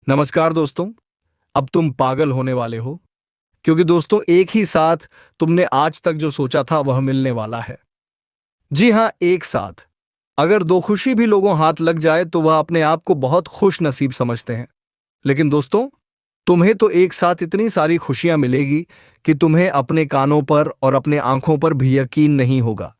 नमस्कार दोस्तों। अब तुम पागल होने वाले हो, क्योंकि दोस्तों एक ही साथ तुमने आज तक जो सोचा था वह मिलने वाला है। जी हाँ, एक साथ। अगर दो खुशी भी लोगों हाथ लग जाए तो वह अपने आप को बहुत खुश नसीब समझते हैं। लेकिन दोस्तों, तुम्हें तो एक साथ इतनी सारी खुशियां मिलेगी कि तुम्हें अपने कानों पर और अपने आंखों पर भी यकीन नहीं होगा।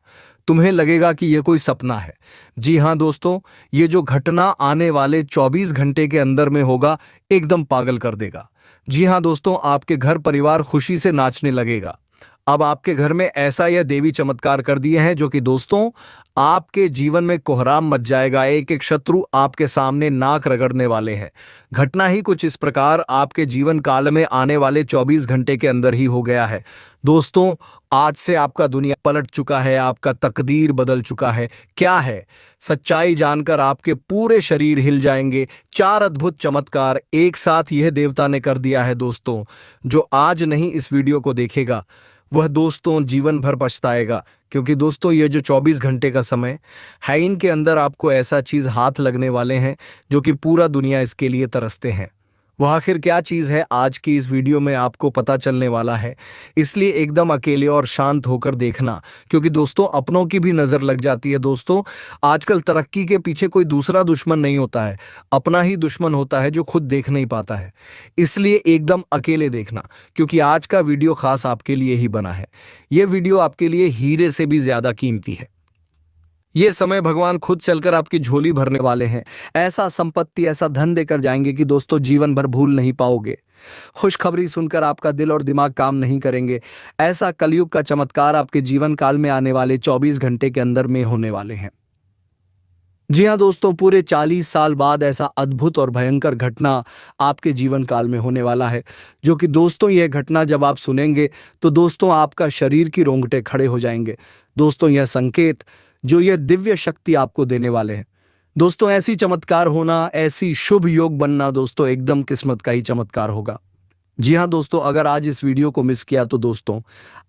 तुम्हें लगेगा कि यह कोई सपना है। जी हाँ दोस्तों, ये जो घटना आने वाले 24 घंटे के अंदर में होगा, एकदम पागल कर देगा। जी हाँ दोस्तों, आपके घर परिवार खुशी से नाचने लगेगा। अब आपके घर में ऐसा यह देवी चमत्कार कर दिए हैं जो कि दोस्तों आपके जीवन में कोहराम मच जाएगा। एक एक शत्रु आपके सामने नाक रगड़ने वाले हैं। घटना ही कुछ इस प्रकार आपके जीवन काल में आने वाले 24 घंटे के अंदर ही हो गया है। दोस्तों, आज से आपका दुनिया पलट चुका है, आपका तकदीर बदल चुका है। क्या है? सच्चाई जानकर आपके पूरे शरीर हिल जाएंगे। चार अद्भुत चमत्कार एक साथ यह देवता ने कर दिया है दोस्तों। जो आज नहीं इस वीडियो को देखेगा वह दोस्तों जीवन भर पछताएगा, क्योंकि दोस्तों ये जो 24 घंटे का समय है, इनके अंदर आपको ऐसा चीज हाथ लगने वाले हैं जो कि पूरा दुनिया इसके लिए तरसते हैं। वह आखिर क्या चीज है, आज की इस वीडियो में आपको पता चलने वाला है। इसलिए एकदम अकेले और शांत होकर देखना, क्योंकि दोस्तों अपनों की भी नजर लग जाती है। दोस्तों, आजकल तरक्की के पीछे कोई दूसरा दुश्मन नहीं होता है, अपना ही दुश्मन होता है जो खुद देख नहीं पाता है। इसलिए एकदम अकेले देखना, क्योंकि आज का वीडियो खास आपके लिए ही बना है। यह वीडियो आपके लिए हीरे से भी ज्यादा कीमती है। ये समय भगवान खुद चलकर आपकी झोली भरने वाले हैं। ऐसा संपत्ति, ऐसा धन देकर जाएंगे कि दोस्तों जीवन भर भूल नहीं पाओगे। खुशखबरी सुनकर आपका दिल और दिमाग काम नहीं करेंगे। ऐसा कलयुग का चमत्कार आपके जीवन काल में आने वाले 24 घंटे के अंदर में होने वाले हैं। जी हाँ दोस्तों, पूरे 40 साल बाद ऐसा अद्भुत और भयंकर घटना आपके जीवन काल में होने वाला है, जो कि दोस्तों यह घटना जब आप सुनेंगे तो दोस्तों आपका शरीर की रोंगटे खड़े हो जाएंगे। दोस्तों यह संकेत जो यह दिव्य शक्ति आपको देने वाले हैं, दोस्तों ऐसी चमत्कार होना, ऐसी शुभ योग बनना दोस्तों एकदम किस्मत का ही चमत्कार होगा। जी हाँ दोस्तों, अगर आज इस वीडियो को मिस किया तो दोस्तों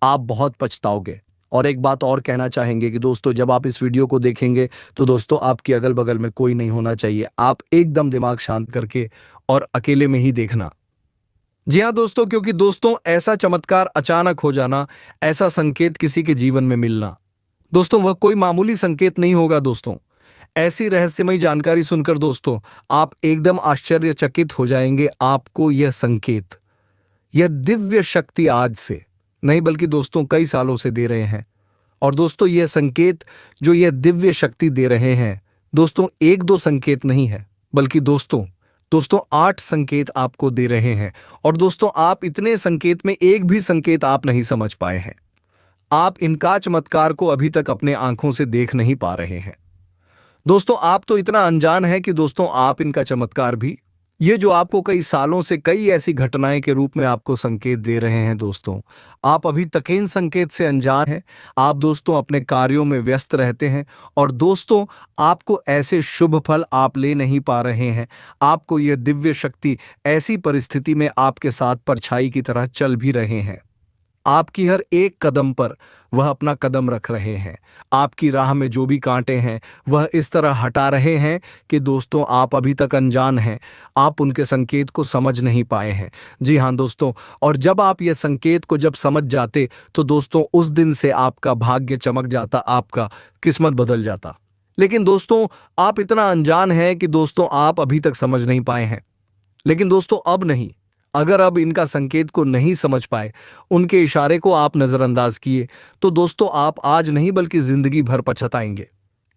आप बहुत पछताओगे। और एक बात और कहना चाहेंगे कि दोस्तों जब आप इस वीडियो को देखेंगे तो दोस्तों आपकी अगल बगल में कोई नहीं होना चाहिए। आप एकदम दिमाग शांत करके और अकेले में ही देखना। जी हाँ दोस्तों, क्योंकि दोस्तों ऐसा चमत्कार अचानक हो जाना, ऐसा संकेत किसी के जीवन में मिलना, दोस्तों वह कोई मामूली संकेत नहीं होगा। दोस्तों ऐसी रहस्यमयी जानकारी सुनकर दोस्तों आप एकदम आश्चर्यचकित हो जाएंगे। आपको यह संकेत, यह दिव्य शक्ति आज से नहीं बल्कि दोस्तों कई सालों से दे रहे हैं। और दोस्तों यह संकेत जो यह दिव्य शक्ति दे रहे हैं, दोस्तों एक दो संकेत नहीं है, बल्कि दोस्तों दोस्तों 8 संकेत आपको दे रहे हैं। और दोस्तों आप इतने संकेत में एक भी संकेत आप नहीं समझ पाए हैं। आप इनका चमत्कार को अभी तक अपने आंखों से देख नहीं पा रहे हैं। दोस्तों आप तो इतना अनजान है कि दोस्तों आप इनका चमत्कार भी, ये जो आपको कई सालों से कई ऐसी घटनाएं के रूप में आपको संकेत दे रहे हैं, दोस्तों आप अभी तक इन संकेत से अनजान हैं। आप दोस्तों अपने कार्यों में व्यस्त रहते हैं और दोस्तों आपको ऐसे शुभ फल आप ले नहीं पा रहे हैं। आपको यह दिव्य शक्ति ऐसी परिस्थिति में आपके साथ परछाई की तरह चल भी रहे हैं। आपकी हर एक कदम पर वह अपना कदम रख रहे हैं। आपकी राह में जो भी कांटे हैं वह इस तरह हटा रहे हैं कि दोस्तों आप अभी तक अनजान हैं, आप उनके संकेत को समझ नहीं पाए हैं। जी हाँ दोस्तों, और जब आप ये संकेत को जब समझ जाते तो दोस्तों उस दिन से आपका भाग्य चमक जाता, आपका किस्मत बदल जाता। लेकिन दोस्तों आप इतना अनजान हैं कि दोस्तों आप अभी तक समझ नहीं पाए हैं। लेकिन दोस्तों अब नहीं, अगर अब इनका संकेत को नहीं समझ पाए, उनके इशारे को आप नजरअंदाज किए, तो दोस्तों आप आज नहीं बल्कि जिंदगी भर पछताएंगे।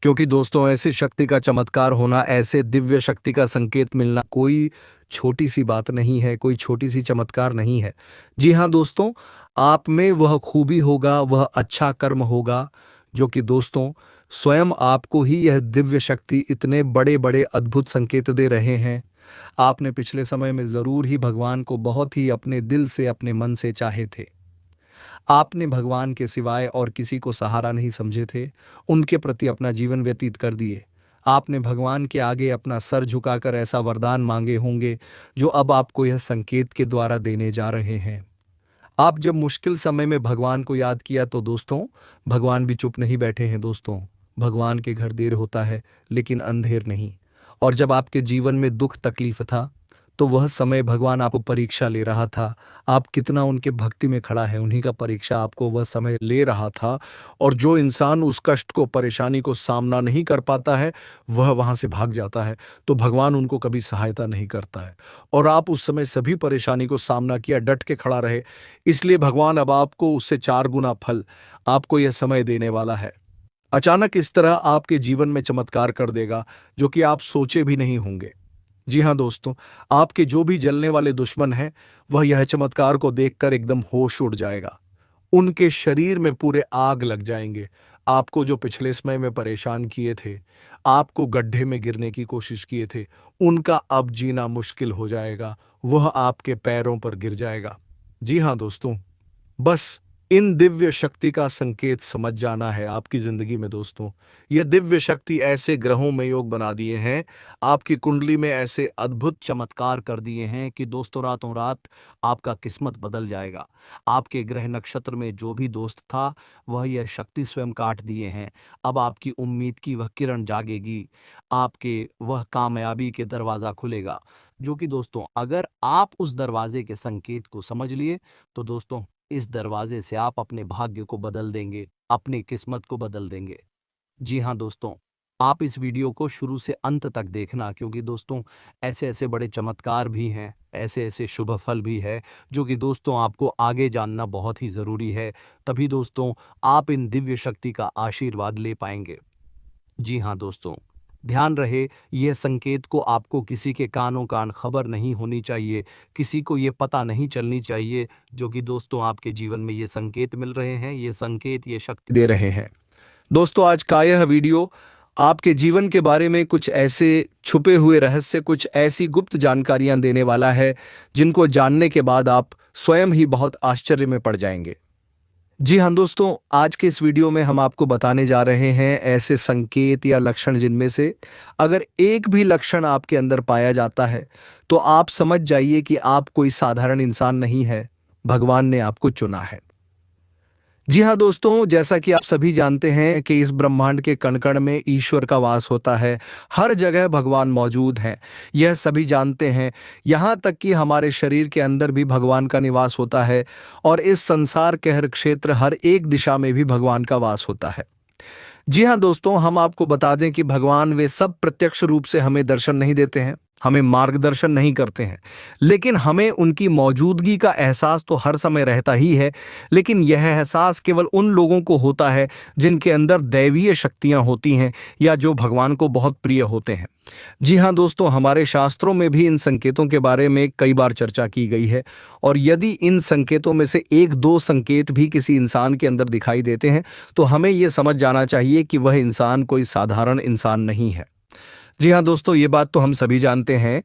क्योंकि दोस्तों ऐसी शक्ति का चमत्कार होना, ऐसे दिव्य शक्ति का संकेत मिलना कोई छोटी सी बात नहीं है, कोई छोटी सी चमत्कार नहीं है। जी हाँ दोस्तों, आप में वह खूबी होगा, वह अच्छा कर्म होगा जो कि दोस्तों स्वयं आपको ही यह दिव्य शक्ति इतने बड़े बड़े अद्भुत संकेत दे रहे हैं। आपने पिछले समय में जरूर ही भगवान को बहुत ही अपने दिल से, अपने मन से चाहे थे। आपने भगवान के सिवाय और किसी को सहारा नहीं समझे थे, उनके प्रति अपना जीवन व्यतीत कर दिए। आपने भगवान के आगे अपना सर झुकाकर ऐसा वरदान मांगे होंगे जो अब आपको यह संकेत के द्वारा देने जा रहे हैं। आप जब मुश्किल समय में भगवान को याद किया तो दोस्तों भगवान भी चुप नहीं बैठे हैं। दोस्तों भगवान के घर देर होता है लेकिन अंधेर नहीं। और जब आपके जीवन में दुख तकलीफ था तो वह समय भगवान आपको परीक्षा ले रहा था। आप कितना उनके भक्ति में खड़ा है, उन्हीं का परीक्षा आपको वह समय ले रहा था। और जो इंसान उस कष्ट को, परेशानी को सामना नहीं कर पाता है, वह वहाँ से भाग जाता है, तो भगवान उनको कभी सहायता नहीं करता है। और आप उस समय सभी परेशानी को सामना किया, डट के खड़ा रहे, इसलिए भगवान अब आपको उससे 4 गुना फल आपको यह समय देने वाला है। अचानक इस तरह आपके जीवन में चमत्कार कर देगा जो कि आप सोचे भी नहीं होंगे। जी हाँ दोस्तों, आपके जो भी जलने वाले दुश्मन हैं, वह यह चमत्कार को देखकर एकदम होश उड़ जाएगा। उनके शरीर में पूरे आग लग जाएंगे। आपको जो पिछले समय में परेशान किए थे, आपको गड्ढे में गिरने की कोशिश किए थे, उनका अब जीना मुश्किल हो जाएगा। वह आपके पैरों पर गिर जाएगा। जी हाँ दोस्तों, बस इन दिव्य शक्ति का संकेत समझ जाना है आपकी जिंदगी में दोस्तों। यह दिव्य शक्ति ऐसे ग्रहों में योग बना दिए हैं, आपकी कुंडली में ऐसे अद्भुत चमत्कार कर दिए हैं कि दोस्तों रातों रात आपका किस्मत बदल जाएगा। आपके ग्रह नक्षत्र में जो भी दोस्त था, वह यह शक्ति स्वयं काट दिए हैं। अब आपकी उम्मीद की वह किरण जागेगी, आपके वह कामयाबी के दरवाजा खुलेगा, जो कि दोस्तों अगर आप उस दरवाजे के संकेत को समझ लिए तो दोस्तों इस दरवाजे से आप अपने भाग्य को बदल देंगे, अपनी किस्मत को बदल देंगे। जी हाँ दोस्तों, आप इस वीडियो को शुरू से अंत तक देखना, क्योंकि दोस्तों ऐसे ऐसे बड़े चमत्कार भी हैं, ऐसे ऐसे शुभ फल भी है जो कि दोस्तों आपको आगे जानना बहुत ही ज़रूरी है। तभी दोस्तों आप इन दिव्य शक्ति का आशीर्वाद ले पाएंगे। जी हाँ दोस्तों, ध्यान रहे, यह संकेत को आपको किसी के कानों कान खबर नहीं होनी चाहिए, किसी को ये पता नहीं चलनी चाहिए जो कि दोस्तों आपके जीवन में ये संकेत मिल रहे हैं, ये संकेत, ये शक्ति दे रहे हैं। दोस्तों आज का यह वीडियो आपके जीवन के बारे में कुछ ऐसे छुपे हुए रहस्य, कुछ ऐसी गुप्त जानकारियां देने वाला है जिनको जानने के बाद आप स्वयं ही बहुत आश्चर्य में पड़ जाएंगे। जी हाँ दोस्तों, आज के इस वीडियो में हम आपको बताने जा रहे हैं ऐसे संकेत या लक्षण जिनमें से अगर एक भी लक्षण आपके अंदर पाया जाता है तो आप समझ जाइए कि आप कोई साधारण इंसान नहीं है, भगवान ने आपको चुना है। जी हाँ दोस्तों, जैसा कि आप सभी जानते हैं कि इस ब्रह्मांड के कण-कण में ईश्वर का वास होता है, हर जगह भगवान मौजूद हैं, यह सभी जानते हैं। यहाँ तक कि हमारे शरीर के अंदर भी भगवान का निवास होता है और इस संसार के हर क्षेत्र, हर एक दिशा में भी भगवान का वास होता है। जी हाँ दोस्तों, हम आपको बता दें कि भगवान वे सब प्रत्यक्ष रूप से हमें दर्शन नहीं देते हैं, हमें मार्गदर्शन नहीं करते हैं, लेकिन हमें उनकी मौजूदगी का एहसास तो हर समय रहता ही है। लेकिन यह एहसास केवल उन लोगों को होता है जिनके अंदर दैवीय शक्तियां होती हैं या जो भगवान को बहुत प्रिय होते हैं। जी हाँ दोस्तों, हमारे शास्त्रों में भी इन संकेतों के बारे में कई बार चर्चा की गई है और यदि इन संकेतों में से एक दो संकेत भी किसी इंसान के अंदर दिखाई देते हैं तो हमें यह समझ जाना चाहिए कि वह इंसान कोई साधारण इंसान नहीं है। जी हाँ दोस्तों, ये बात तो हम सभी जानते हैं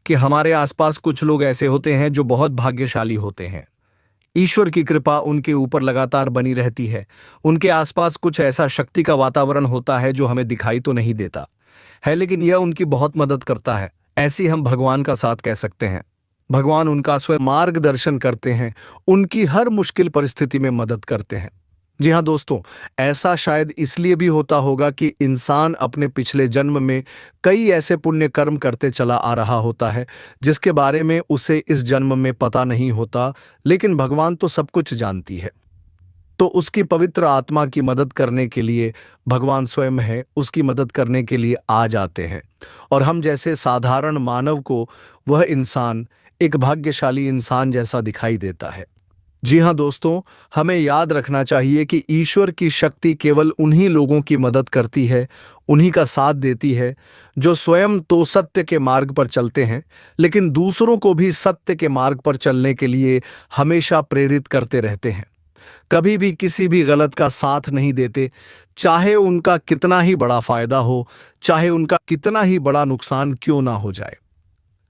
कि हमारे आसपास कुछ लोग ऐसे होते हैं जो बहुत भाग्यशाली होते हैं। ईश्वर की कृपा उनके ऊपर लगातार बनी रहती है। उनके आसपास कुछ ऐसा शक्ति का वातावरण होता है जो हमें दिखाई तो नहीं देता है, लेकिन यह उनकी बहुत मदद करता है। ऐसी हम भगवान का साथ कह सकते हैं। भगवान उनका स्वयं मार्गदर्शन करते हैं, उनकी हर मुश्किल परिस्थिति में मदद करते हैं। जी हाँ दोस्तों, ऐसा शायद इसलिए भी होता होगा कि इंसान अपने पिछले जन्म में कई ऐसे पुण्य कर्म करते चला आ रहा होता है जिसके बारे में उसे इस जन्म में पता नहीं होता, लेकिन भगवान तो सब कुछ जानती है। तो उसकी पवित्र आत्मा की मदद करने के लिए भगवान स्वयं है, उसकी मदद करने के लिए आ जाते हैं और हम जैसे साधारण मानव को वह इंसान एक भाग्यशाली इंसान जैसा दिखाई देता है। जी हाँ दोस्तों, हमें याद रखना चाहिए कि ईश्वर की शक्ति केवल उन्हीं लोगों की मदद करती है, उन्हीं का साथ देती है जो स्वयं तो सत्य के मार्ग पर चलते हैं, लेकिन दूसरों को भी सत्य के मार्ग पर चलने के लिए हमेशा प्रेरित करते रहते हैं। कभी भी किसी भी गलत का साथ नहीं देते, चाहे उनका कितना ही बड़ा फायदा हो, चाहे उनका कितना ही बड़ा नुकसान क्यों ना हो जाए।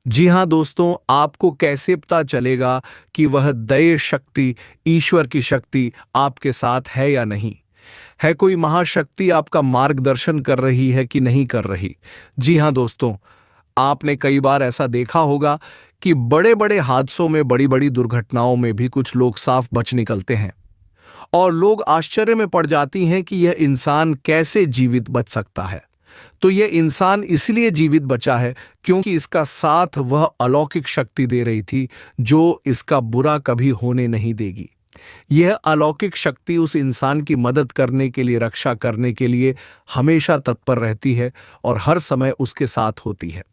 जी हाँ दोस्तों, आपको कैसे पता चलेगा कि वह दैव शक्ति, ईश्वर की शक्ति आपके साथ है या नहीं? है कोई महाशक्ति आपका मार्गदर्शन कर रही है कि नहीं कर रही? जी हाँ दोस्तों, आपने कई बार ऐसा देखा होगा कि बड़े बड़े हादसों में, बड़ी बड़ी दुर्घटनाओं में भी कुछ लोग साफ बच निकलते हैं और लोग आश्चर्य में पड़ जाती हैं कि यह इंसान कैसे जीवित बच सकता है। तो यह इंसान इसलिए जीवित बचा है क्योंकि इसका साथ वह अलौकिक शक्ति दे रही थी जो इसका बुरा कभी होने नहीं देगी। यह अलौकिक शक्ति उस इंसान की मदद करने के लिए, रक्षा करने के लिए हमेशा तत्पर रहती है और हर समय उसके साथ होती है।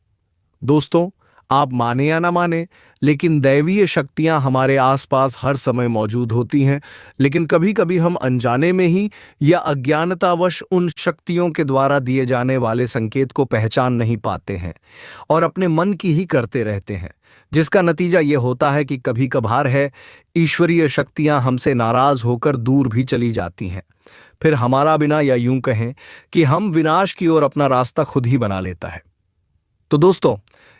दोस्तों, आप माने या ना माने, लेकिन दैवीय शक्तियां हमारे आसपास हर समय मौजूद होती हैं, लेकिन कभी कभी हम अनजाने में ही या अज्ञानतावश उन शक्तियों के द्वारा दिए जाने वाले संकेत को पहचान नहीं पाते हैं और अपने मन की ही करते रहते हैं, जिसका नतीजा यह होता है कि कभी कभार है ईश्वरीय शक्तियां हमसे नाराज होकर दूर भी चली जाती हैं। फिर हमारा बिना, या यूं कहें कि हम विनाश की ओर अपना रास्ता खुद ही बना लेता है। तो दोस्तों,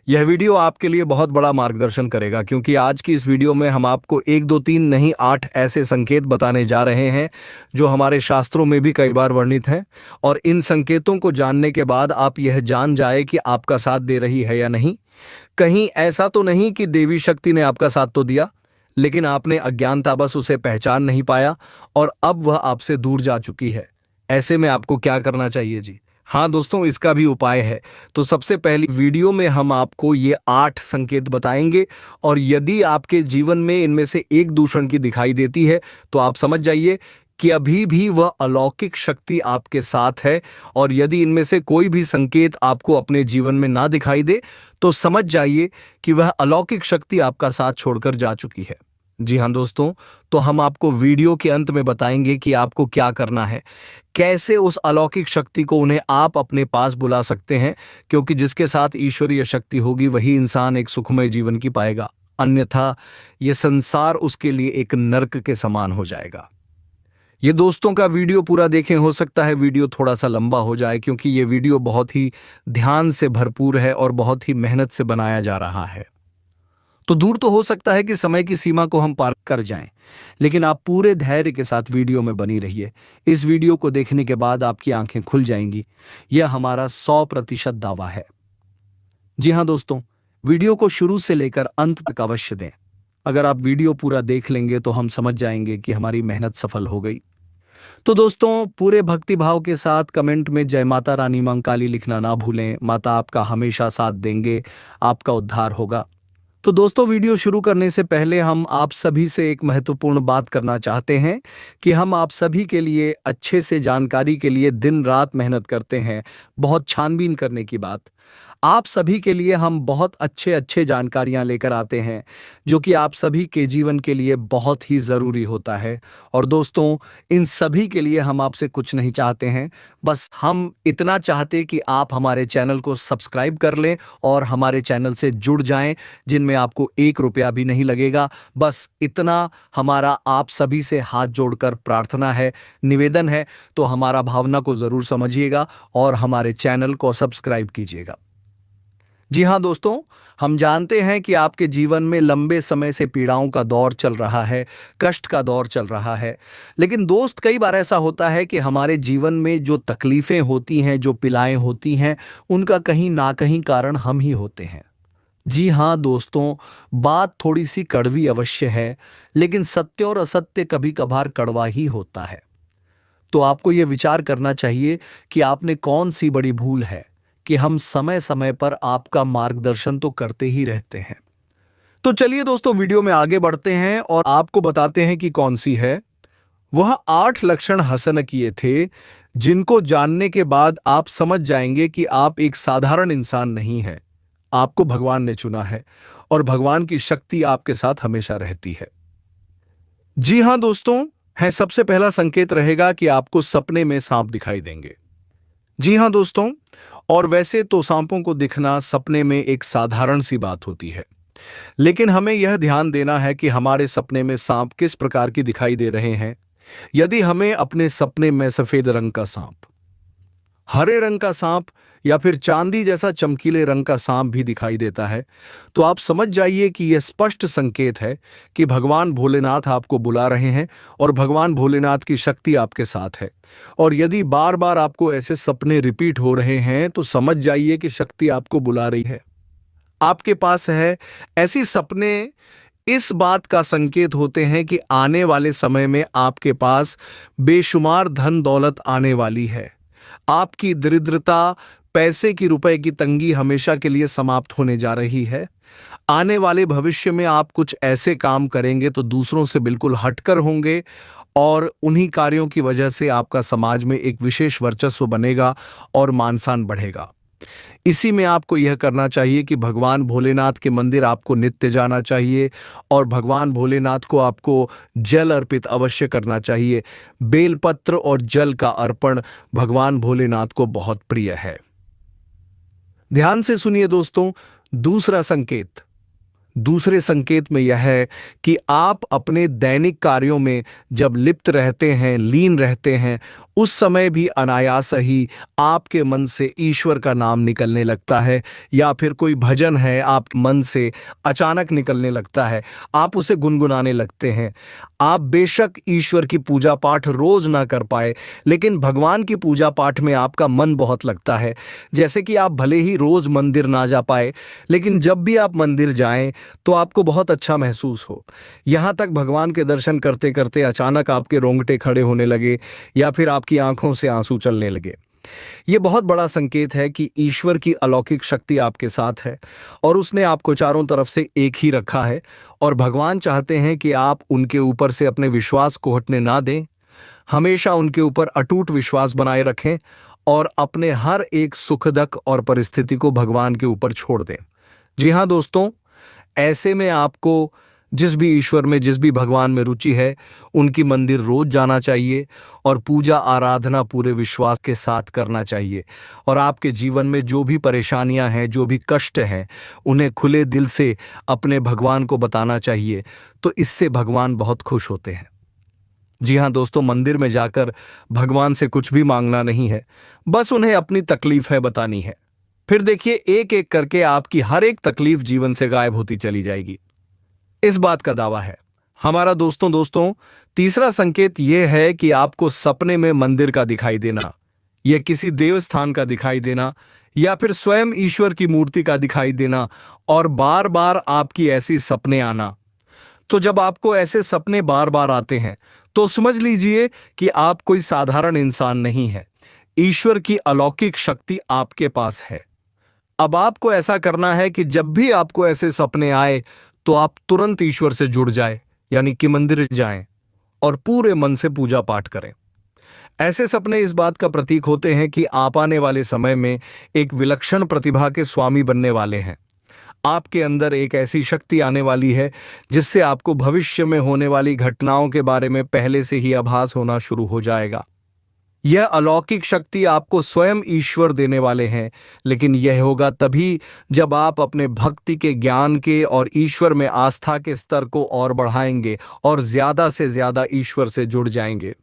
यह वीडियो आपके लिए बहुत बड़ा मार्गदर्शन करेगा, क्योंकि आज की इस वीडियो में हम आपको 1 2 3 नहीं 8 ऐसे संकेत बताने जा रहे हैं जो हमारे शास्त्रों में भी कई बार वर्णित हैं, और इन संकेतों को जानने के बाद आप यह जान जाए कि आपका साथ दे रही है या नहीं। कहीं ऐसा तो नहीं कि देवी शक्ति ने आपका साथ तो दिया, लेकिन आपने अज्ञानतावश उसे पहचान नहीं पाया और अब वह आपसे दूर जा चुकी है। ऐसे में आपको क्या करना चाहिए जी? हाँ दोस्तों, इसका भी उपाय है। तो सबसे पहली वीडियो में हम आपको ये 8 संकेत बताएंगे, और यदि आपके जीवन में इनमें से एक दूषण की दिखाई देती है तो आप समझ जाइए कि अभी भी वह अलौकिक शक्ति आपके साथ है, और यदि इनमें से कोई भी संकेत आपको अपने जीवन में ना दिखाई दे तो समझ जाइए कि वह अलौकिक शक्ति आपका साथ छोड़कर जा चुकी है। जी हाँ दोस्तों, तो हम आपको वीडियो के अंत में बताएंगे कि आपको क्या करना है, कैसे उस अलौकिक शक्ति को उन्हें आप अपने पास बुला सकते हैं, क्योंकि जिसके साथ ईश्वरीय शक्ति होगी वही इंसान एक सुखमय जीवन की पाएगा, अन्यथा यह संसार उसके लिए एक नर्क के समान हो जाएगा। ये दोस्तों का वीडियो पूरा देखें, हो सकता है वीडियो थोड़ा सा लंबा हो जाए, क्योंकि ये वीडियो बहुत ही ध्यान से भरपूर है और बहुत ही मेहनत से बनाया जा रहा है। तो दूर तो हो सकता है कि समय की सीमा को हम पार कर जाएं, लेकिन आप पूरे धैर्य के साथ वीडियो में बनी रहिए। इस वीडियो को देखने के बाद आपकी आंखें खुल जाएंगी, यह हमारा 100% दावा है। जी हाँ दोस्तों, वीडियो को शुरू से लेकर अंत तक अवश्य दें। अगर आप वीडियो पूरा देख लेंगे तो हम समझ जाएंगे कि हमारी मेहनत सफल हो गई। तो दोस्तों, पूरे भक्ति भाव के साथ कमेंट में जय माता रानी मां काली लिखना ना भूलें। माता आपका हमेशा साथ देंगे, आपका उद्धार होगा। तो दोस्तों, वीडियो शुरू करने से पहले हम आप सभी से एक महत्वपूर्ण बात करना चाहते हैं कि हम आप सभी के लिए अच्छे से जानकारी के लिए दिन रात मेहनत करते हैं, बहुत छानबीन करने की बात। आप सभी के लिए हम बहुत अच्छे जानकारियां लेकर आते हैं, जो कि आप सभी के जीवन के लिए बहुत ही ज़रूरी होता है। और दोस्तों, इन सभी के लिए हम आपसे कुछ नहीं चाहते हैं, बस हम इतना चाहते कि आप हमारे चैनल को सब्सक्राइब कर लें और हमारे चैनल से जुड़ जाएं, जिनमें आपको 1 रुपया भी नहीं लगेगा। बस इतना हमारा आप सभी से हाथ जोड़कर प्रार्थना है, निवेदन है। तो हमारा भावना को ज़रूर समझिएगा और हमारे चैनल को सब्सक्राइब कीजिएगा। जी हाँ दोस्तों, हम जानते हैं कि आपके जीवन में लंबे समय से पीड़ाओं का दौर चल रहा है, कष्ट का दौर चल रहा है। लेकिन दोस्त, कई बार ऐसा होता है कि हमारे जीवन में जो तकलीफ़ें होती हैं, जो पीड़ाएं होती हैं, उनका कहीं ना कहीं कारण हम ही होते हैं। जी हाँ दोस्तों, बात थोड़ी सी कड़वी अवश्य है, लेकिन सत्य और असत्य कभी कभार कड़वा ही होता है। तो आपको ये विचार करना चाहिए कि आपने कौन सी बड़ी भूल है कि हम समय समय पर आपका मार्गदर्शन तो करते ही रहते हैं। तो चलिए दोस्तों, वीडियो में आगे बढ़ते हैं और आपको बताते हैं कि कौन सी है। वह 8 लक्षण हसन किए थे, जिनको जानने के बाद आप समझ जाएंगे कि आप एक साधारण इंसान नहीं हैं। आपको भगवान ने चुना है और भगवान की शक्ति आपके साथ हमेशा रहती है। जी हाँ दोस्तों, सबसे पहला संकेत रहेगा कि आपको सपने में सांप दिखाई देंगे। जी हाँ दोस्तों, और वैसे तो सांपों को दिखना सपने में एक साधारण सी बात होती है, लेकिन हमें यह ध्यान देना है कि हमारे सपने में सांप किस प्रकार की दिखाई दे रहे हैं। यदि हमें अपने सपने में सफेद रंग का सांप, हरे रंग का सांप या फिर चांदी जैसा चमकीले रंग का सांप भी दिखाई देता है, तो आप समझ जाइए कि यह स्पष्ट संकेत है कि भगवान भोलेनाथ आपको बुला रहे हैं और भगवान भोलेनाथ की शक्ति आपके साथ है। और यदि बार बार आपको ऐसे सपने रिपीट हो रहे हैं तो समझ जाइए कि शक्ति आपको बुला रही है, आपके पास है। ऐसी सपने इस बात का संकेत होते हैं कि आने वाले समय में आपके पास बेशुमार धन दौलत आने वाली है। आपकी दरिद्रता, पैसे की, रुपए की तंगी हमेशा के लिए समाप्त होने जा रही है। आने वाले भविष्य में आप कुछ ऐसे काम करेंगे तो दूसरों से बिल्कुल हटकर होंगे और उन्हीं कार्यों की वजह से आपका समाज में एक विशेष वर्चस्व बनेगा और मान सम्मान बढ़ेगा। इसी में आपको यह करना चाहिए कि भगवान भोलेनाथ के मंदिर आपको नित्य जाना चाहिए और भगवान भोलेनाथ को आपको जल अर्पित अवश्य करना चाहिए। बेलपत्र और जल का अर्पण भगवान भोलेनाथ को बहुत प्रिय है। ध्यान से सुनिए दोस्तों, दूसरे संकेत में यह है कि आप अपने दैनिक कार्यों में जब लिप्त रहते हैं, लीन रहते हैं, उस समय भी अनायास ही आपके मन से ईश्वर का नाम निकलने लगता है, या फिर कोई भजन है आपके मन से अचानक निकलने लगता है, आप उसे गुनगुनाने लगते हैं। आप बेशक ईश्वर की पूजा पाठ रोज ना कर पाए, लेकिन भगवान की पूजा पाठ में आपका मन बहुत लगता है। जैसे कि आप भले ही रोज मंदिर ना जा पाए, लेकिन जब भी आप मंदिर जाएं तो आपको बहुत अच्छा महसूस हो। यहाँ तक भगवान के दर्शन करते करते अचानक आपके रोंगटे खड़े होने लगे या फिर आपकी आंखों से आंसू चलने लगे। ये बहुत बड़ा संकेत है कि ईश्वर की अलौकिक शक्ति आपके साथ है और उसने आपको चारों तरफ से एक ही रखा है और भगवान चाहते हैं कि आप उनके ऊपर से अपने विश्वास को हटने ना दें। हमेशा उनके ऊपर अटूट विश्वास बनाए रखें और अपने हर एक सुखदक और परिस्थिति को भगवान के ऊपर छोड़ दें। जी हाँ दोस्तों, ऐसे में आपको जिस भी ईश्वर में, जिस भी भगवान में रुचि है, उनकी मंदिर रोज जाना चाहिए और पूजा आराधना पूरे विश्वास के साथ करना चाहिए। और आपके जीवन में जो भी परेशानियां हैं, जो भी कष्ट हैं, उन्हें खुले दिल से अपने भगवान को बताना चाहिए, तो इससे भगवान बहुत खुश होते हैं। जी हाँ दोस्तों, मंदिर में जाकर भगवान से कुछ भी मांगना नहीं है, बस उन्हें अपनी तकलीफ है बतानी है। फिर देखिए, एक एक करके आपकी हर एक तकलीफ जीवन से गायब होती चली जाएगी। इस बात का दावा है हमारा। दोस्तों तीसरा संकेत यह है कि आपको सपने में मंदिर का दिखाई देना, यह किसी देवस्थान का दिखाई देना या फिर स्वयं ईश्वर की मूर्ति का दिखाई देना और बार बार आपकी ऐसी सपने आना। तो जब आपको ऐसे सपने बार बार आते हैं तो समझ लीजिए कि आप कोई साधारण इंसान नहीं है। ईश्वर की अलौकिक शक्ति आपके पास है। अब आपको ऐसा करना है कि जब भी आपको ऐसे सपने आए तो आप तुरंत ईश्वर से जुड़ जाए, यानी कि मंदिर जाएं और पूरे मन से पूजा पाठ करें। ऐसे सपने इस बात का प्रतीक होते हैं कि आप आने वाले समय में एक विलक्षण प्रतिभा के स्वामी बनने वाले हैं। आपके अंदर एक ऐसी शक्ति आने वाली है जिससे आपको भविष्य में होने वाली घटनाओं के बारे में पहले से ही आभास होना शुरू हो जाएगा। यह अलौकिक शक्ति आपको स्वयं ईश्वर देने वाले हैं, लेकिन यह होगा तभी जब आप अपने भक्ति के, ज्ञान के और ईश्वर में आस्था के स्तर को और बढ़ाएंगे और ज्यादा से ज्यादा ईश्वर से जुड़ जाएंगे।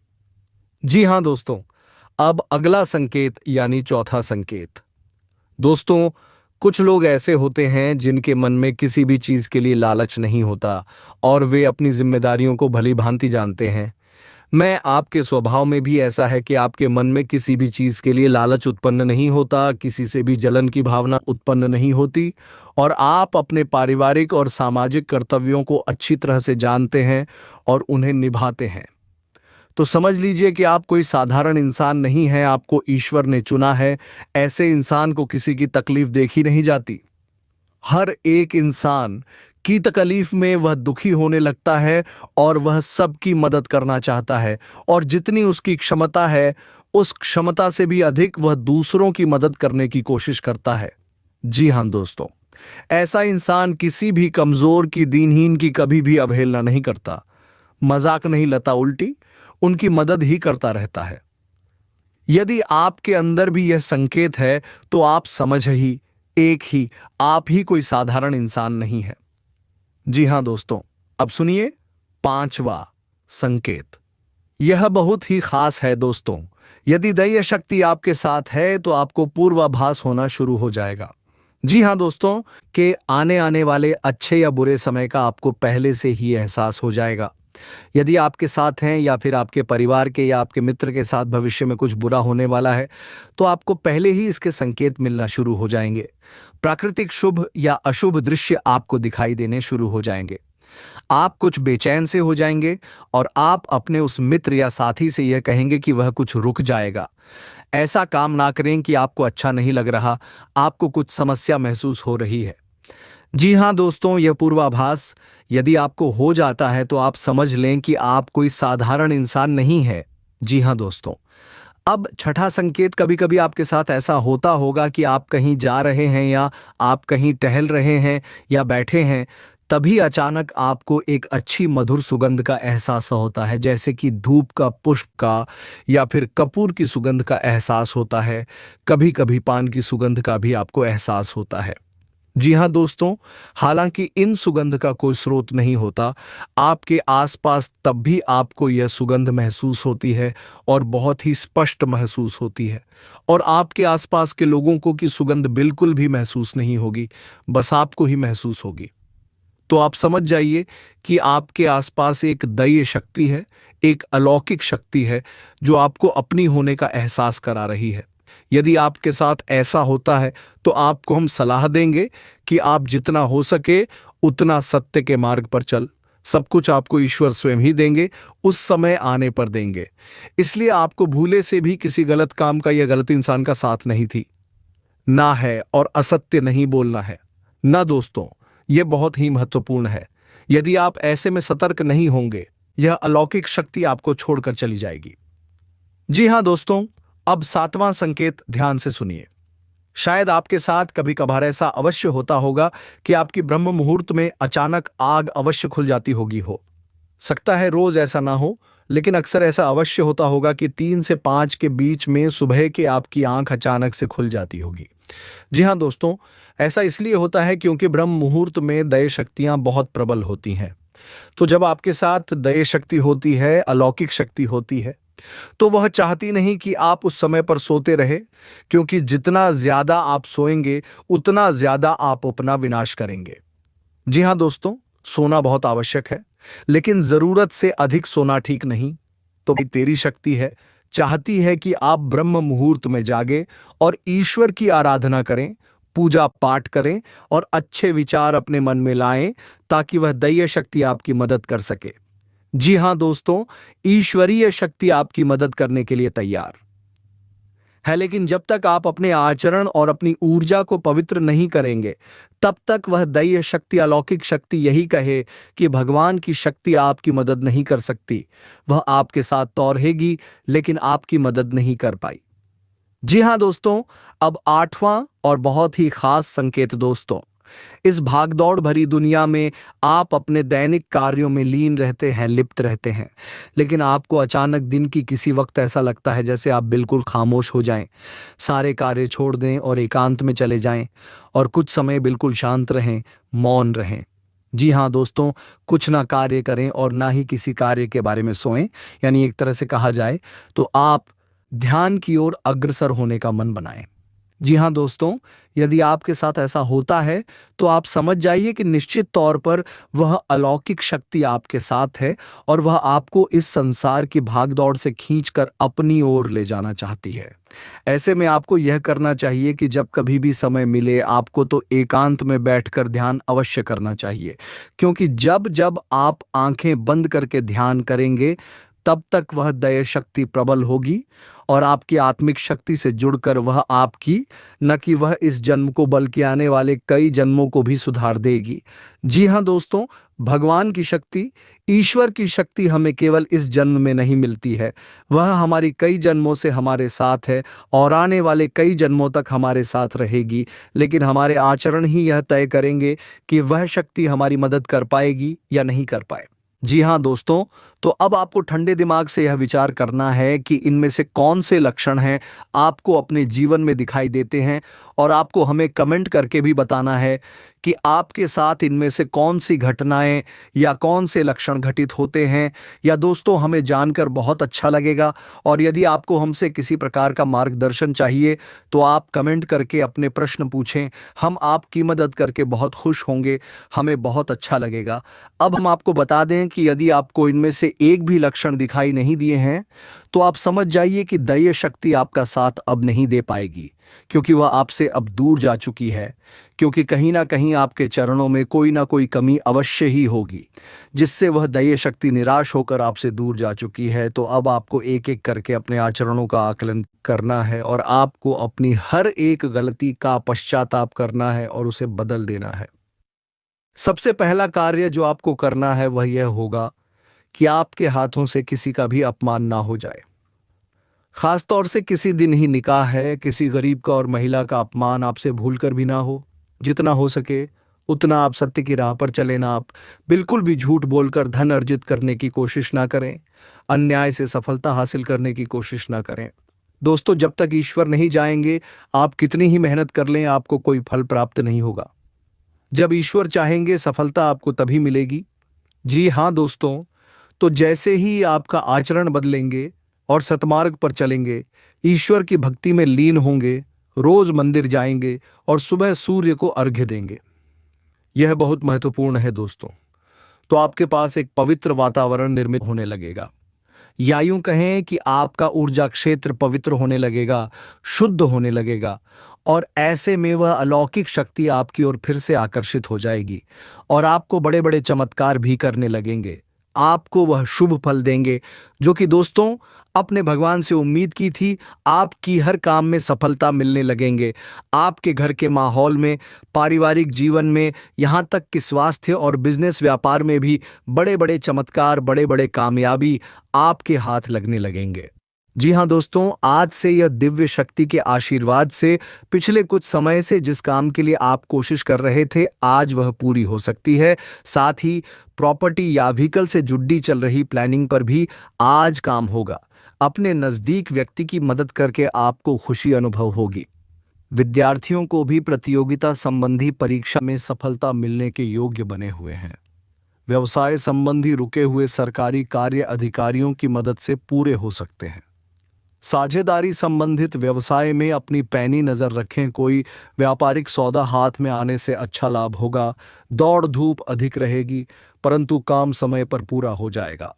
जी हाँ दोस्तों, अब अगला संकेत यानी चौथा संकेत। दोस्तों, कुछ लोग ऐसे होते हैं जिनके मन में किसी भी चीज के लिए लालच नहीं होता और वे अपनी जिम्मेदारियों को भली भांति जानते हैं। मैं आपके स्वभाव में भी ऐसा है कि आपके मन में किसी भी चीज के लिए लालच उत्पन्न नहीं होता, किसी से भी जलन की भावना उत्पन्न नहीं होती और आप अपने पारिवारिक और सामाजिक कर्तव्यों को अच्छी तरह से जानते हैं और उन्हें निभाते हैं। तो समझ लीजिए कि आप कोई साधारण इंसान नहीं हैं, आपको ईश्वर ने चुना है। ऐसे इंसान को किसी की तकलीफ देखी नहीं जाती। हर एक इंसान की तकलीफ में वह दुखी होने लगता है और वह सबकी मदद करना चाहता है और जितनी उसकी क्षमता है उस क्षमता से भी अधिक वह दूसरों की मदद करने की कोशिश करता है। जी हाँ दोस्तों, ऐसा इंसान किसी भी कमजोर की, दीनहीन की कभी भी अवहेलना नहीं करता, मजाक नहीं लेता, उल्टी उनकी मदद ही करता रहता है। यदि आपके अंदर भी यह संकेत है तो आप समझ ही आप ही कोई साधारण इंसान नहीं है। जी हाँ दोस्तों, अब सुनिए पांचवा संकेत। यह बहुत ही खास है दोस्तों। यदि दैवीय शक्ति आपके साथ है तो आपको पूर्वाभास होना शुरू हो जाएगा। जी हाँ दोस्तों, के आने वाले अच्छे या बुरे समय का आपको पहले से ही एहसास हो जाएगा। यदि आपके साथ हैं या फिर आपके परिवार के या आपके मित्र के साथ भविष्य में कुछ बुरा होने वाला है तो आपको पहले ही इसके संकेत मिलना शुरू हो जाएंगे। प्राकृतिक शुभ या अशुभ दृश्य आपको दिखाई देने शुरू हो जाएंगे। आप कुछ बेचैन से हो जाएंगे और आप अपने उस मित्र या साथी से यह कहेंगे कि वह कुछ रुक जाएगा। ऐसा काम ना करें कि आपको अच्छा नहीं लग रहा, आपको कुछ समस्या महसूस हो रही है। जी हाँ दोस्तों, यह पूर्वाभास यदि आपको हो जाता है तो आप समझ लें कि आप कोई साधारण इंसान नहीं है। जी हाँ दोस्तों, अब छठा संकेत, कभी कभी आपके साथ ऐसा होता होगा कि आप कहीं जा रहे हैं या आप कहीं टहल रहे हैं या बैठे हैं, तभी अचानक आपको एक अच्छी मधुर सुगंध का एहसास होता है, जैसे कि धूप का, पुष्प का या फिर कपूर की सुगंध का एहसास होता है। कभी कभी पान की सुगंध का भी आपको एहसास होता है। जी हाँ दोस्तों, हालांकि इन सुगंध का कोई स्रोत नहीं होता आपके आसपास, तब भी आपको यह सुगंध महसूस होती है और बहुत ही स्पष्ट महसूस होती है। और आपके आसपास के लोगों को की सुगंध बिल्कुल भी महसूस नहीं होगी, बस आपको ही महसूस होगी। तो आप समझ जाइए कि आपके आसपास एक दैवीय शक्ति है, एक अलौकिक शक्ति है जो आपको अपनी होने का एहसास करा रही है। यदि आपके साथ ऐसा होता है तो आपको हम सलाह देंगे कि आप जितना हो सके उतना सत्य के मार्ग पर चल। सब कुछ आपको ईश्वर स्वयं ही देंगे, उस समय आने पर देंगे। इसलिए आपको भूले से भी किसी गलत काम का या गलत इंसान का साथ नहीं थी ना है, और असत्य नहीं बोलना है ना दोस्तों। यह बहुत ही महत्वपूर्ण है। यदि आप ऐसे में सतर्क नहीं होंगे, यह अलौकिक शक्ति आपको छोड़कर चली जाएगी। जी हाँ दोस्तों, अब सातवां संकेत ध्यान से सुनिए। शायद आपके साथ कभी कभार ऐसा अवश्य होता होगा कि आपकी ब्रह्म मुहूर्त में अचानक आग अवश्य खुल जाती होगी। हो सकता है रोज ऐसा ना हो, लेकिन अक्सर ऐसा अवश्य होता होगा कि 3 से 5 के बीच में सुबह के आपकी आंख अचानक से खुल जाती होगी। जी हाँ दोस्तों, ऐसा इसलिए होता है क्योंकि ब्रह्म मुहूर्त में दैव शक्तियां बहुत प्रबल होती हैं। तो जब आपके साथ दैव शक्ति होती है, अलौकिक शक्ति होती है, तो वह चाहती नहीं कि आप उस समय पर सोते रहे, क्योंकि जितना ज्यादा आप सोएंगे उतना ज्यादा आप अपना विनाश करेंगे। जी हाँ दोस्तों, सोना बहुत आवश्यक है, लेकिन जरूरत से अधिक सोना ठीक नहीं। तो भाई तेरी शक्ति है, चाहती है कि आप ब्रह्म मुहूर्त में जागे और ईश्वर की आराधना करें, पूजा पाठ करें और अच्छे विचार अपने मन में लाएं, ताकि वह दैवीय शक्ति आपकी मदद कर सके। जी हां दोस्तों, ईश्वरीय शक्ति आपकी मदद करने के लिए तैयार है, लेकिन जब तक आप अपने आचरण और अपनी ऊर्जा को पवित्र नहीं करेंगे, तब तक वह दैवीय शक्ति, अलौकिक शक्ति यही कहे कि भगवान की शक्ति आपकी मदद नहीं कर सकती। वह आपके साथ तो रहेगी, लेकिन आपकी मदद नहीं कर पाई। जी हां दोस्तों, अब आठवां और बहुत ही खास संकेत दोस्तों। इस भागदौड़ भरी दुनिया में आप अपने दैनिक कार्यों में लीन रहते हैं, लिप्त रहते हैं, लेकिन आपको अचानक दिन की किसी वक्त ऐसा लगता है जैसे आप बिल्कुल खामोश हो जाएं, सारे कार्य छोड़ दें और एकांत में चले जाएं और कुछ समय बिल्कुल शांत रहें, मौन रहें। जी हाँ दोस्तों, कुछ ना कार्य करें और ना ही किसी कार्य के बारे में सोएं। यानी एक तरह से कहा जाए तो आप ध्यान की ओर अग्रसर होने का मन बनाएं। जी हाँ दोस्तों, यदि आपके साथ ऐसा होता है तो आप समझ जाइए कि निश्चित तौर पर वह अलौकिक शक्ति आपके साथ है और वह आपको इस संसार की भागदौड़ से खींचकर अपनी ओर ले जाना चाहती है। ऐसे में आपको यह करना चाहिए कि जब कभी भी समय मिले आपको तो एकांत में बैठकर ध्यान अवश्य करना चाहिए, क्योंकि जब जब आप आंखें बंद करके ध्यान करेंगे, तब तक वह दैव शक्ति प्रबल होगी और आपकी आत्मिक शक्ति से जुड़कर वह आपकी, न कि वह इस जन्म को बल्कि आने वाले कई जन्मों को भी सुधार देगी। जी हाँ दोस्तों, भगवान की शक्ति, ईश्वर की शक्ति हमें केवल इस जन्म में नहीं मिलती है, वह हमारी कई जन्मों से हमारे साथ है और आने वाले कई जन्मों तक हमारे साथ रहेगी। लेकिन हमारे आचरण ही यह तय करेंगे कि वह शक्ति हमारी मदद कर पाएगी या नहीं कर पाए। जी हाँ दोस्तों, तो अब आपको ठंडे दिमाग से यह विचार करना है कि इनमें से कौन से लक्षण हैं आपको अपने जीवन में दिखाई देते हैं, और आपको हमें कमेंट करके भी बताना है कि आपके साथ इनमें से कौन सी घटनाएं या कौन से लक्षण घटित होते हैं। या दोस्तों, हमें जानकर बहुत अच्छा लगेगा, और यदि आपको हमसे किसी प्रकार का मार्गदर्शन चाहिए तो आप कमेंट करके अपने प्रश्न पूछें, हम आपकी मदद करके बहुत खुश होंगे, हमें बहुत अच्छा लगेगा। अब हम आपको बता दें कि यदि आपको इनमें से से एक भी लक्षण दिखाई नहीं दिए हैं, तो आप समझ जाइए कि दैवीय शक्ति आपका साथ अब नहीं दे पाएगी, क्योंकि वह आपसे अब दूर जा चुकी है। क्योंकि कहीं ना कहीं आपके चरणों में कोई ना कोई कमी अवश्य ही होगी, जिससे वह दैवीय शक्ति निराश होकर आपसे दूर जा चुकी है। तो अब आपको एक एक करके अपने आचरणों का आकलन करना है और आपको अपनी हर एक गलती का पश्चाताप करना है और उसे बदल देना है। सबसे पहला कार्य जो आपको करना है वह यह होगा कि आपके हाथों से किसी का भी अपमान ना हो जाए। खासतौर से किसी दिन ही निकाह है, किसी गरीब का और महिला का अपमान आपसे भूलकर भी ना हो। जितना हो सके उतना आप सत्य की राह पर चलें ना। आप बिल्कुल भी झूठ बोलकर धन अर्जित करने की कोशिश ना करें, अन्याय से सफलता हासिल करने की कोशिश ना करें। दोस्तों, जब तक ईश्वर नहीं जाएंगे, आप कितनी ही मेहनत कर लें, आपको कोई फल प्राप्त नहीं होगा। जब ईश्वर चाहेंगे, सफलता आपको तभी मिलेगी। जी हाँ दोस्तों, तो जैसे ही आपका आचरण बदलेंगे और सतमार्ग पर चलेंगे, ईश्वर की भक्ति में लीन होंगे, रोज मंदिर जाएंगे और सुबह सूर्य को अर्घ्य देंगे, यह बहुत महत्वपूर्ण है दोस्तों, तो आपके पास एक पवित्र वातावरण निर्मित होने लगेगा। या यूं कहें कि आपका ऊर्जा क्षेत्र पवित्र होने लगेगा, शुद्ध होने लगेगा, और ऐसे में वह अलौकिक शक्ति आपकी ओर फिर से आकर्षित हो जाएगी और आपको बड़े बड़े चमत्कार भी करने लगेंगे। आपको वह शुभ फल देंगे जो कि दोस्तों अपने भगवान से उम्मीद की थी। आपकी हर काम में सफलता मिलने लगेंगे, आपके घर के माहौल में, पारिवारिक जीवन में, यहाँ तक कि स्वास्थ्य और बिजनेस व्यापार में भी बड़े बड़े चमत्कार, बड़े बड़े कामयाबी आपके हाथ लगने लगेंगे। जी हाँ दोस्तों, आज से यह दिव्य शक्ति के आशीर्वाद से पिछले कुछ समय से जिस काम के लिए आप कोशिश कर रहे थे, आज वह पूरी हो सकती है। साथ ही प्रॉपर्टी या व्हीकल से जुड़ी चल रही प्लानिंग पर भी आज काम होगा। अपने नज़दीक व्यक्ति की मदद करके आपको खुशी अनुभव होगी। विद्यार्थियों को भी प्रतियोगिता संबंधी परीक्षा में सफलता मिलने के योग्य बने हुए हैं। व्यवसाय संबंधी रुके हुए सरकारी कार्य अधिकारियों की मदद से पूरे हो सकते हैं। साझेदारी संबंधित व्यवसाय में अपनी पैनी नजर रखें, कोई व्यापारिक सौदा हाथ में आने से अच्छा लाभ होगा। दौड़ धूप अधिक रहेगी, परंतु काम समय पर पूरा हो जाएगा।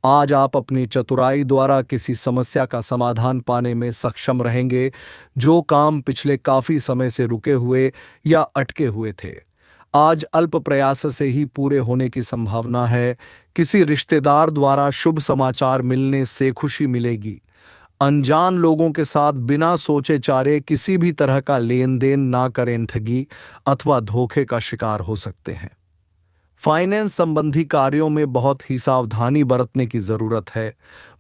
आज आप अपनी चतुराई द्वारा किसी समस्या का समाधान पाने में सक्षम रहेंगे। जो काम पिछले काफी समय से रुके हुए या अटके हुए थे, आज अल्प प्रयास से ही पूरे होने की संभावना है। किसी रिश्तेदार द्वारा शुभ समाचार मिलने से खुशी मिलेगी। अनजान लोगों के साथ बिना सोचे चारे किसी भी तरह का लेन देन ना करें, ठगी अथवा धोखे का शिकार हो सकते हैं। फाइनेंस संबंधी कार्यों में बहुत ही सावधानी बरतने की जरूरत है।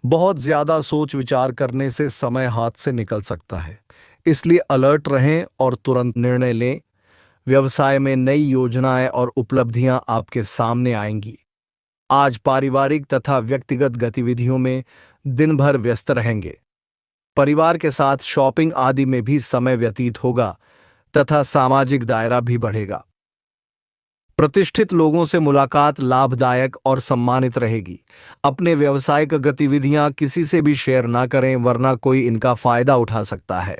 बहुत ज्यादा सोच विचार करने से समय हाथ से निकल सकता है, इसलिए अलर्ट रहें और तुरंत निर्णय लें। व्यवसाय में नई योजनाएं और उपलब्धियां आपके सामने आएंगी। आज पारिवारिक तथा व्यक्तिगत गतिविधियों में दिन भर व्यस्त रहेंगे। परिवार के साथ शॉपिंग आदि में भी समय व्यतीत होगा तथा सामाजिक दायरा भी बढ़ेगा। प्रतिष्ठित लोगों से मुलाकात लाभदायक और सम्मानित रहेगी। अपने व्यावसायिक गतिविधियां किसी से भी शेयर ना करें, वरना कोई इनका फायदा उठा सकता है।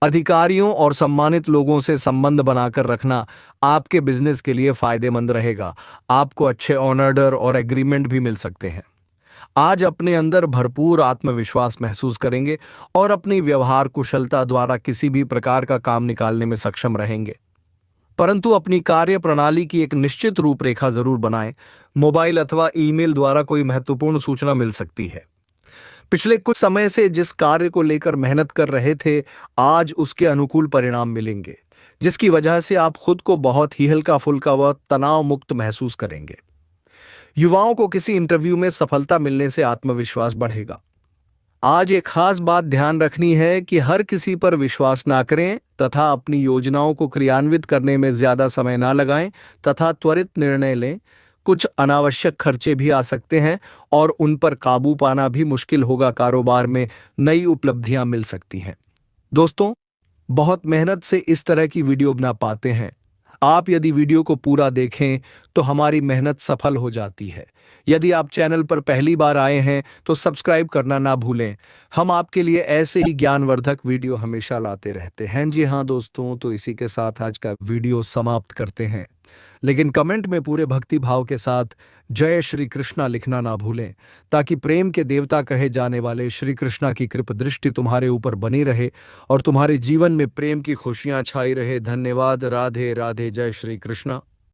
अधिकारियों और सम्मानित लोगों से संबंध बनाकर रखना आपके बिजनेस के लिए फायदेमंद रहेगा। आपको अच्छे ऑर्डर और एग्रीमेंट भी मिल सकते हैं। आज अपने अंदर भरपूर आत्मविश्वास महसूस करेंगे और अपनी व्यवहार कुशलता द्वारा किसी भी प्रकार का काम निकालने में सक्षम रहेंगे। परंतु अपनी कार्य प्रणाली की एक निश्चित रूपरेखा जरूर बनाएं। मोबाइल अथवा ईमेल द्वारा कोई महत्वपूर्ण सूचना मिल सकती है। पिछले कुछ समय से जिस कार्य को लेकर मेहनत कर रहे थे, आज उसके अनुकूल परिणाम मिलेंगे, जिसकी वजह से आप खुद को बहुत ही हल्का फुल्का व तनाव मुक्त महसूस करेंगे। युवाओं को किसी इंटरव्यू में सफलता मिलने से आत्मविश्वास बढ़ेगा। आज एक खास बात ध्यान रखनी है कि हर किसी पर विश्वास ना करें तथा अपनी योजनाओं को क्रियान्वित करने में ज्यादा समय ना लगाएं तथा त्वरित निर्णय लें। कुछ अनावश्यक खर्चे भी आ सकते हैं और उन पर काबू पाना भी मुश्किल होगा। कारोबार में नई उपलब्धियां मिल सकती हैं। दोस्तों, बहुत मेहनत से इस तरह की वीडियो बना पाते हैं। आप यदि वीडियो को पूरा देखें तो हमारी मेहनत सफल हो जाती है। यदि आप चैनल पर पहली बार आए हैं तो सब्सक्राइब करना ना भूलें। हम आपके लिए ऐसे ही ज्ञानवर्धक वीडियो हमेशा लाते रहते हैं। जी हाँ दोस्तों, तो इसी के साथ आज का वीडियो समाप्त करते हैं। लेकिन कमेंट में पूरे भक्ति भाव के साथ जय श्री कृष्णा लिखना ना भूलें, ताकि प्रेम के देवता कहे जाने वाले श्री कृष्णा की कृपा दृष्टि तुम्हारे ऊपर बनी रहे और तुम्हारे जीवन में प्रेम की खुशियां छाई रहे। धन्यवाद। राधे राधे। जय श्री कृष्णा।